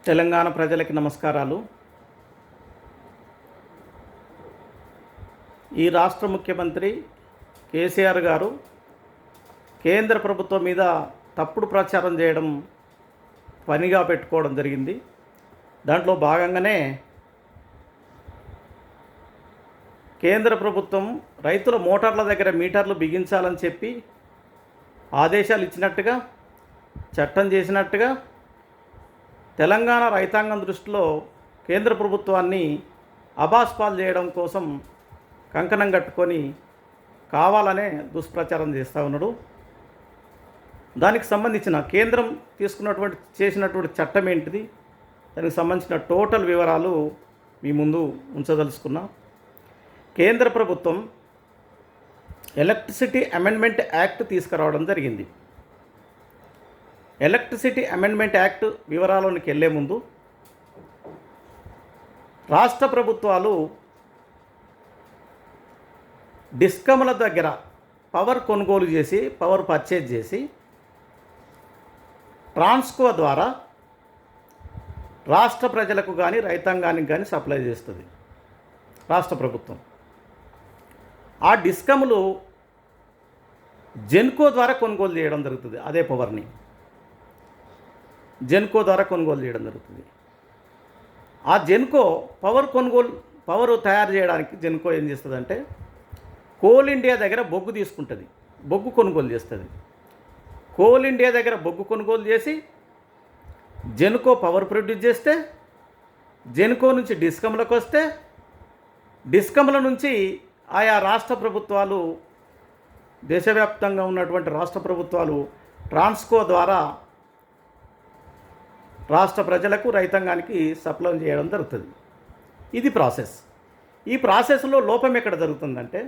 తెలంగాణ ప్రజలకి నమస్కారాలు. ఈ రాష్ట్ర ముఖ్యమంత్రి కేసీఆర్ గారు కేంద్ర ప్రభుత్వం మీద తప్పుడు ప్రచారం చేయడం పనిగా పెట్టుకోవడం జరిగింది. దాంట్లో భాగంగానే కేంద్ర ప్రభుత్వం రైతుల మోటార్ల దగ్గర మీటర్లు బిగించాలని చెప్పి ఆదేశాలు ఇచ్చినట్టుగా, చట్టం చేసినట్టుగా తెలంగాణ రైతాంగం దృష్టిలో కేంద్ర ప్రభుత్వాన్ని అబాస్పాలు చేయడం కోసం కంకణం కట్టుకొని కావాలనే దుష్ప్రచారం చేస్తూ ఉన్నాడు. దానికి సంబంధించిన కేంద్రం చేసినటువంటి చట్టం ఏంటిది, దానికి సంబంధించిన టోటల్ వివరాలు మీ ముందు ఉంచదలుచుకున్నా. కేంద్ర ప్రభుత్వం ఎలక్ట్రిసిటీ అమెండ్మెంట్ యాక్ట్ తీసుకురావడం జరిగింది. ఎలక్ట్రిసిటీ అమెండ్మెంట్ యాక్ట్ వివరాల్లోకి వెళ్ళే ముందు రాష్ట్ర ప్రభుత్వాలు డిస్కమ్ల దగ్గర పవర్ కొనుగోలు చేసి, పవర్ పర్చేజ్ చేసి ట్రాన్స్కో ద్వారా రాష్ట్ర ప్రజలకు కానీ రైతాంగానికి కానీ సప్లై చేస్తుంది రాష్ట్ర ప్రభుత్వం. ఆ డిస్కమ్లు జెన్కో ద్వారా కొనుగోలు చేయడం జరుగుతుంది. అదే పవర్ని జెన్కో ద్వారా కొనుగోలు చేయడం జరుగుతుంది. ఆ జెన్కో పవర్ తయారు చేయడానికి జెన్కో ఏం చేస్తుందంటే కోల్ ఇండియా దగ్గర బొగ్గు తీసుకుంటుంది, బొగ్గు కొనుగోలు చేస్తుంది. కోల్ ఇండియా దగ్గర బొగ్గు కొనుగోలు చేసి జెన్కో పవర్ ప్రొడ్యూస్ చేస్తే, జెన్కో నుంచి డిస్కమ్లకు వస్తే, డిస్కమ్ల నుంచి ఆయా రాష్ట్ర ప్రభుత్వాలు, దేశవ్యాప్తంగా ఉన్నటువంటి రాష్ట్ర ప్రభుత్వాలు ట్రాన్స్కో ద్వారా రాష్ట్ర ప్రజలకు, రైతాంగానికి సప్లై చేయడం జరుగుతుంది. ఇది ప్రాసెస్. ఈ ప్రాసెస్లో లోపం ఎక్కడ జరుగుతుందంటే,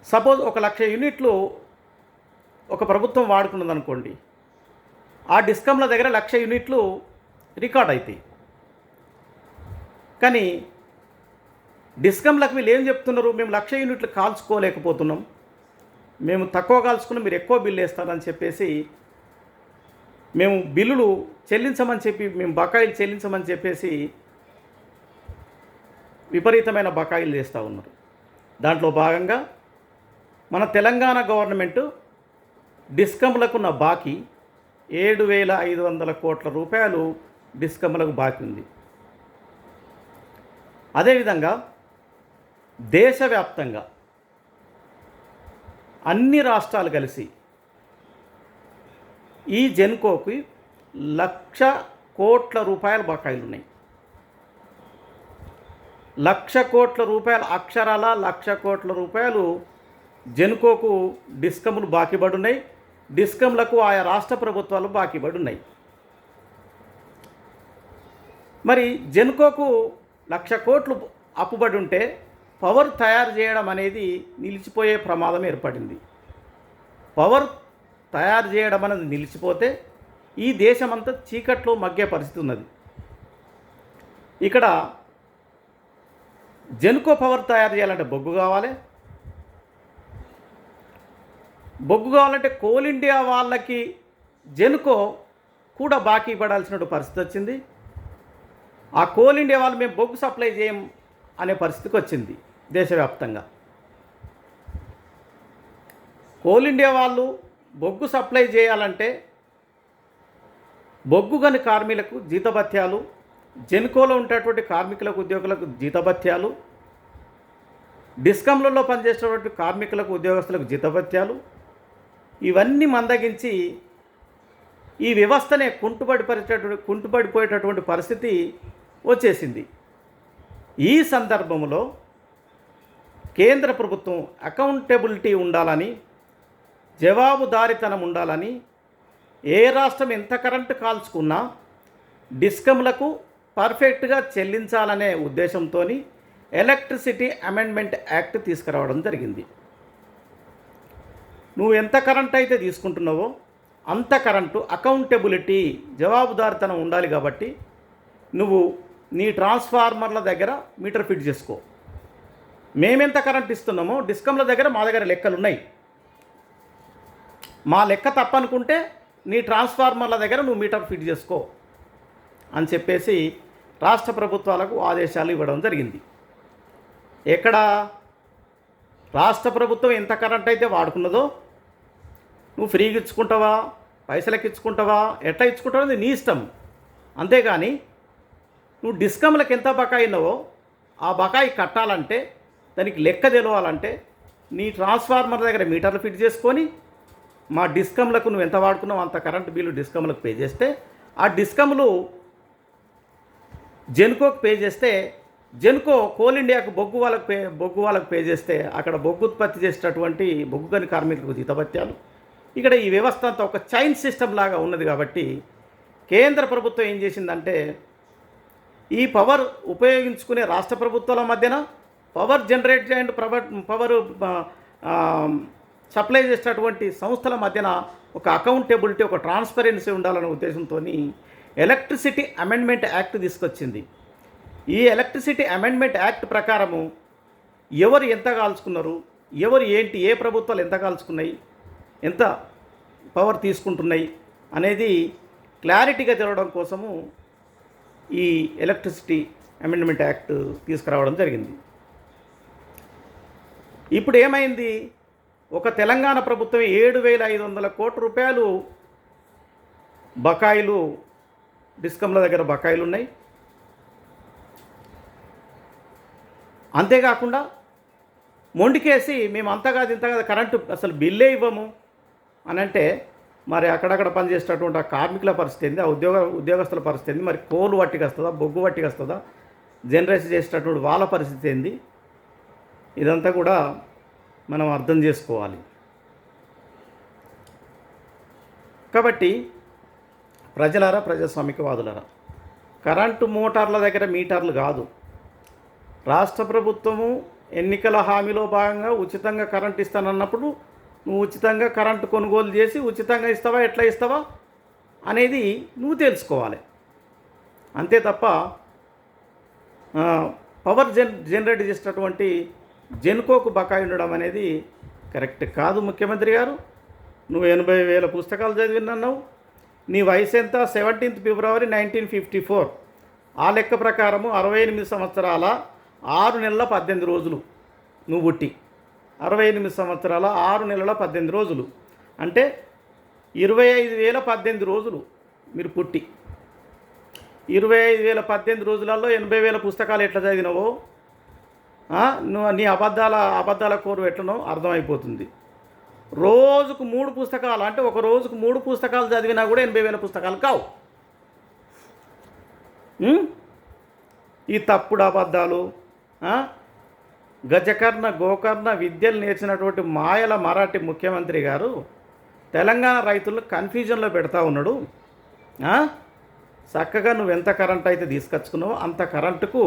సపోజ్ 1,00,000 యూనిట్లు ఒక ప్రభుత్వం వాడుకున్నదనుకోండి, ఆ డిస్కమ్ల దగ్గర 1,00,000 యూనిట్లు రికార్డ్ అవుతాయి. కానీ డిస్కమ్లకు వీళ్ళు ఏం చెప్తున్నారు, మేము 1,00,000 యూనిట్లు కాల్చుకోలేకపోతున్నాం, మేము తక్కువ కాల్చుకున్నాం, మీరు ఎక్కువ బిల్లు వేస్తారని చెప్పేసి, మేము బిల్లులు చెల్లించమని చెప్పి, మేము బకాయిలు చెల్లించమని చెప్పేసి విపరీతమైన బకాయిలు చేస్తూ ఉన్నారు. దాంట్లో భాగంగా మన తెలంగాణ గవర్నమెంటు డిస్కమ్లకున్న బాకీ 7,500 కోట్ల రూపాయలు డిస్కమ్లకు బాకీ ఉంది. అదేవిధంగా దేశవ్యాప్తంగా అన్ని రాష్ట్రాలు కలిసి ఈ జెన్కోకి 1,00,000 కోట్ల రూపాయల బకాయిలు ఉన్నాయి. 1,00,000 కోట్ల రూపాయలు, అక్షరాల 1,00,000 కోట్ల రూపాయలు జెన్కోకు డిస్కమ్లు బాకీ పడి ఉన్నాయి. డిస్కమ్లకు ఆయా రాష్ట్ర ప్రభుత్వాలు బాకీ పడి ఉన్నాయి. మరి జెన్కోకు 1,00,000 కోట్లు అప్పుబడి ఉంటే పవర్ తయారు చేయడం అనేది నిలిచిపోయే ప్రమాదం ఏర్పడింది. పవర్ తయారు చేయడం అనేది నిలిచిపోతే ఈ దేశమంతా చీకట్లో మగ్గే పరిస్థితి ఉన్నది. ఇక్కడ జెన్కో పవర్ తయారు చేయాలంటే బొగ్గు కావాలి. బొగ్గు కావాలంటే కోల్ ఇండియా వాళ్ళకి జెన్కో కూడా బాకీ పడాల్సిన పరిస్థితి వచ్చింది. ఆ కోల్ ఇండియా వాళ్ళు మేము బొగ్గు సప్లై చేయం అనే పరిస్థితికి వచ్చింది దేశవ్యాప్తంగా. కోల్ ఇండియా వాళ్ళు బొగ్గు సప్లై చేయాలంటే బొగ్గు గని కార్మికులకు జీతభత్యాలు, జెన్కోలో ఉండేటువంటి కార్మికులకు, ఉద్యోగులకు జీతభత్యాలు, డిస్కమ్లలో పనిచేసేటువంటి కార్మికులకు, ఉద్యోగస్తులకు జీతభత్యాలు, ఇవన్నీ మందగించి ఈ వ్యవస్థనే కుంటుపడిపోయేటటువంటి పరిస్థితి వచ్చేసింది. ఈ సందర్భంలో కేంద్ర ప్రభుత్వం అకౌంటబిలిటీ ఉండాలని, జవాబుదారీతనం ఉండాలని, ఏ రాష్ట్రం ఎంత కరెంటు కాల్చుకున్నా డిస్కమ్లకు పర్ఫెక్ట్గా చెల్లించాలనే ఉద్దేశంతో ఎలక్ట్రిసిటీ అమెండ్మెంట్ యాక్ట్ తీసుకురావడం జరిగింది. నువ్వు ఎంత కరెంట్ అయితే తీసుకుంటున్నావో అంత కరెంటు అకౌంటబిలిటీ, జవాబుదారీతనం ఉండాలి. కాబట్టి నువ్వు నీ ట్రాన్స్ఫార్మర్ల దగ్గర మీటర్ ఫిట్ చేసుకో. మేమెంత కరెంట్ ఇస్తున్నామో డిస్కమ్ల దగ్గర మా దగ్గర లెక్కలు ఉన్నాయి. మా లెక్క తప్పనుకుంటే నీ ట్రాన్స్ఫార్మర్ల దగ్గర నువ్వు మీటర్ ఫిట్ చేసుకో. అని చెప్పేసి రాష్ట్ర ప్రభుత్వాలకు ఆదేశాలు ఇవ్వడం జరిగింది. ఎక్కడ రాష్ట్ర ప్రభుత్వం ఎంత కరెంట్ అయితే వాడుకున్నదో నువ్వు ఫ్రీగా ఇచ్చుకుంటావా, పైసలకి ఇచ్చుకుంటావా, ఎట్లా ఇచ్చుకుంటావో అది నీ ఇష్టం. అంతేగాని నువ్వు డిస్కమ్లకు ఎంత బకాయి ఉన్నావో ఆ బకాయి కట్టాలంటే, దానికి లెక్క తెలవాలంటే నీ ట్రాన్స్ఫార్మర్ దగ్గర మీటర్లు ఫిట్ చేసుకొని మా డిస్కమ్లకు నువ్వు ఎంత వాడుకున్నావు అంత కరెంటు బిల్లు డిస్కమ్లకు పే చేస్తే, ఆ డిస్కమ్లు జెన్కోకి పే చేస్తే, జెన్కో కోల్ ఇండియాకు బొగ్గు వాళ్ళకు పే చేస్తే అక్కడ బొగ్గు ఉత్పత్తి చేసేటటువంటి బొగ్గు గని కార్మికులకు జీతభత్యాలు. ఇక్కడ ఈ వ్యవస్థ అంతా ఒక చైన్ సిస్టమ్ లాగా ఉన్నది. కాబట్టి కేంద్ర ప్రభుత్వం ఏం చేసిందంటే, ఈ పవర్ ఉపయోగించుకునే రాష్ట్ర ప్రభుత్వాల మధ్యన power generate and power supply చేసేటటువంటి సంస్థల మధ్యన ఒక అకౌంటబిలిటీ, ఒక ట్రాన్స్పరెన్సీ ఉండాలనే ఉద్దేశంతో ఎలక్ట్రిసిటీ అమెండ్మెంట్ యాక్ట్ తీసుకొచ్చింది. ఈ ఎలక్ట్రిసిటీ అమెండ్మెంట్ యాక్ట్ ప్రకారము ఎవరు ఎంత కాల్చుకున్నారు, ఎవరు ఏంటి, ఏ ప్రభుత్వాలు ఎంత కాల్చుకున్నాయి, ఎంత పవర్ తీసుకుంటున్నాయి అనేది క్లారిటీగా తెలవడం కోసము ఈ ఎలక్ట్రిసిటీ అమెండ్మెంట్ యాక్ట్ తీసుకురావడం జరిగింది. ఇప్పుడు ఏమైంది, ఒక తెలంగాణ ప్రభుత్వం 7,500 కోట్ల రూపాయలు బకాయిలు, డిస్కమ్ల దగ్గర బకాయిలు ఉన్నాయి. అంతేకాకుండా మొండికేసి మేము అంతగా ఇంతగా కరెంటు అసలు బిల్లే ఇవ్వము అని అంటే, మరి అక్కడక్కడ పనిచేసేటటువంటి ఆ కార్మికుల పరిస్థితి ఏంది, ఆ ఉద్యోగస్తుల పరిస్థితి ఏంది, మరి కోలు వట్టికి వస్తుందా, బొగ్గు వట్టికి వస్తుందా, జనరేషన్ చేసేటటువంటి వాళ్ళ పరిస్థితి ఏంది, ఇదంతా కూడా మనం అర్థం చేసుకోవాలి. కాబట్టి ప్రజలారా, ప్రజాస్వామికవాదులారా, కరెంటు మోటార్ల దగ్గర మీటర్లు కాదు, రాష్ట్ర ప్రభుత్వము ఎన్నికల హామీలో భాగంగా ఉచితంగా కరెంట్ ఇస్తానన్నప్పుడు నువ్వు ఉచితంగా కరెంటు కొనుగోలు చేసి ఉచితంగా ఇస్తావా, ఎట్లా ఇస్తావా అనేది నువ్వు తెలుసుకోవాలి. అంతే తప్ప పవర్ జనరేట్ చేసేటటువంటి జెన్కోకు బకాయి ఉండడం అనేది కరెక్ట్ కాదు. ముఖ్యమంత్రి గారు, నువ్వు 80,000 పుస్తకాలు చదివినన్నావు. నీ వయసు ఎంత? 17 ఫిబ్రవరి 1954. ఆ లెక్క ప్రకారము 68 సంవత్సరాల 6 నెలల 18 రోజులు నువ్వు పుట్టి. 68 సంవత్సరాల 6 నెలల 18 రోజులు అంటే 25,018 రోజులు మీరు పుట్టి. 25,018 రోజులలో 80,000 పుస్తకాలు ఎట్లా చదివినావో, నువ్వు నీ అబద్ధాల కోరు ఎట్లనో అర్థమైపోతుంది. రోజుకు 3 పుస్తకాలు అంటే ఒక రోజుకు 3 పుస్తకాలు చదివినా కూడా 80,000 పుస్తకాలు కావు. ఈ తప్పుడు అబద్ధాలు, గజకర్ణ గోకర్ణ విద్యలు నేర్చినటువంటి మాయల మరాఠీ ముఖ్యమంత్రి గారు తెలంగాణ రైతులను కన్ఫ్యూజన్లో పెడతా ఉన్నాడు. చక్కగా నువ్వు ఎంత కరెంట్ అయితే తీసుకొచ్చుకున్నావో అంత కరెంటుకు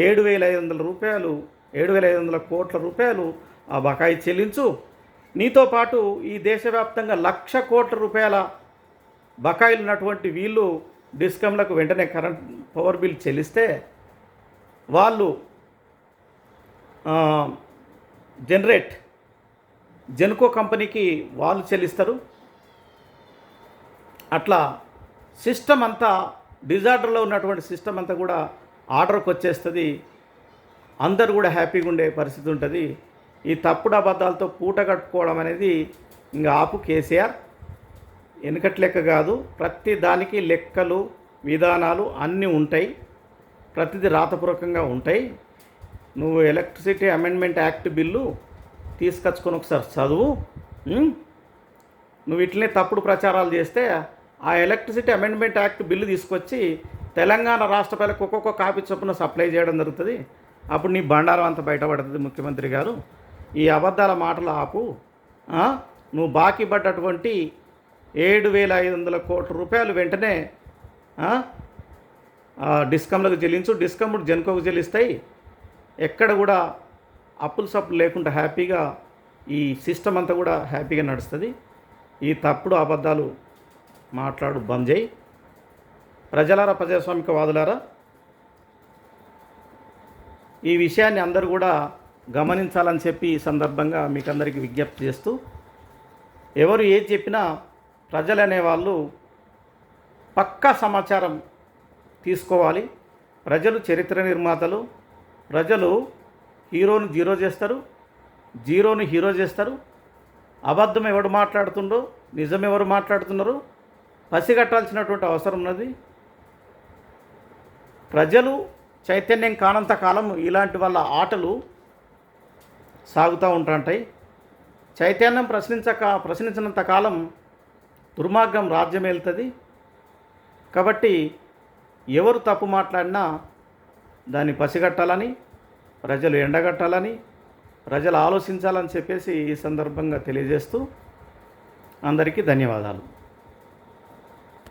7,500 కోట్ల రూపాయలు ఆ బకాయి చెల్లించు. నీతో పాటు ఈ దేశవ్యాప్తంగా 1,00,000 కోట్ల రూపాయల బకాయిలు ఉన్నటువంటి వీళ్ళు డిస్కమ్లకు వెంటనే కరెంట్ పవర్ బిల్ చెల్లిస్తే వాళ్ళు జెన్కో కంపెనీకి వాళ్ళు చెల్లిస్తారు. అట్లా సిస్టమ్ అంతా డిజార్డర్లో ఉన్నటువంటి సిస్టమ్ అంతా కూడా ఆర్డర్కి వచ్చేస్తుంది. అందరూ కూడా హ్యాపీగా ఉండే పరిస్థితి ఉంటుంది. ఈ తప్పుడు అబద్ధాలతో పూట కట్టుకోవడం అనేది ఇంకా ఆపు కేసీఆర్. వెనుకటి లెక్క కాదు, ప్రతి దానికి లెక్కలు విధానాలు అన్నీ ఉంటాయి, ప్రతిదీ రాతపూర్వకంగా ఉంటాయి. నువ్వు ఎలక్ట్రిసిటీ అమెండ్మెంట్ యాక్ట్ బిల్లు తీసుకొచ్చుకొని ఒకసారి చదువు. నువ్వు ఇట్లనే తప్పుడు ప్రచారాలు చేస్తే ఆ ఎలక్ట్రిసిటీ అమెండ్మెంట్ యాక్ట్ బిల్లు తీసుకొచ్చి తెలంగాణ రాష్ట్ర ప్రజలకు ఒక్కొక్క కాపీ చొప్పున సప్లై చేయడం జరుగుతుంది. అప్పుడు నీ బండారం అంతా బయటపడుతుంది. ముఖ్యమంత్రి గారు, ఈ అబద్ధాల మాటలు ఆపు. నువ్వు బాకీ పడ్డటువంటి 7,500 కోట్ల రూపాయలు వెంటనే డిస్కమ్లకు చెల్లించు. డిస్కమ్లు జెన్కోకు చెల్లిస్తాయి. ఎక్కడ కూడా అప్పులు సప్పులు లేకుండా హ్యాపీగా ఈ సిస్టమ్ అంతా కూడా హ్యాపీగా నడుస్తుంది. ఈ తప్పుడు అబద్ధాలు మాట్లాడు బంద్ చేయి. ప్రజలారా, ప్రజాస్వామికవాదులారా, ఈ విషయాన్ని అందరూ కూడా గమనించాలని చెప్పి ఈ సందర్భంగా మీకు అందరికీ విజ్ఞప్తి చేస్తూ, ఎవరు ఏది చెప్పినా ప్రజలు అనేవాళ్ళు పక్కా సమాచారం తీసుకోవాలి. ప్రజలు చరిత్ర నిర్మాతలు. ప్రజలు హీరోను జీరో చేస్తారు, జీరోని హీరో చేస్తారు. అబద్ధం ఎవడు మాట్లాడుతుండో నిజం ఎవరు మాట్లాడుతున్నారో పసిగట్టాల్సినటువంటి అవసరం ఉన్నది. ప్రజలు చైతన్యం కానంత కాలం ఇలాంటి వాళ్ళ ఆటలు సాగుతూ ఉంటుంటాయి. చైతన్యం ప్రశ్నించినంత కాలం దుర్మార్గం రాజ్యం వెళ్తుంది. కాబట్టి ఎవరు తప్పు మాట్లాడినా దాన్ని పసిగట్టాలని, ప్రజలు ఎండగట్టాలని, ప్రజలు ఆలోచించాలని చెప్పేసి ఈ సందర్భంగా తెలియజేస్తూ అందరికీ ధన్యవాదాలు.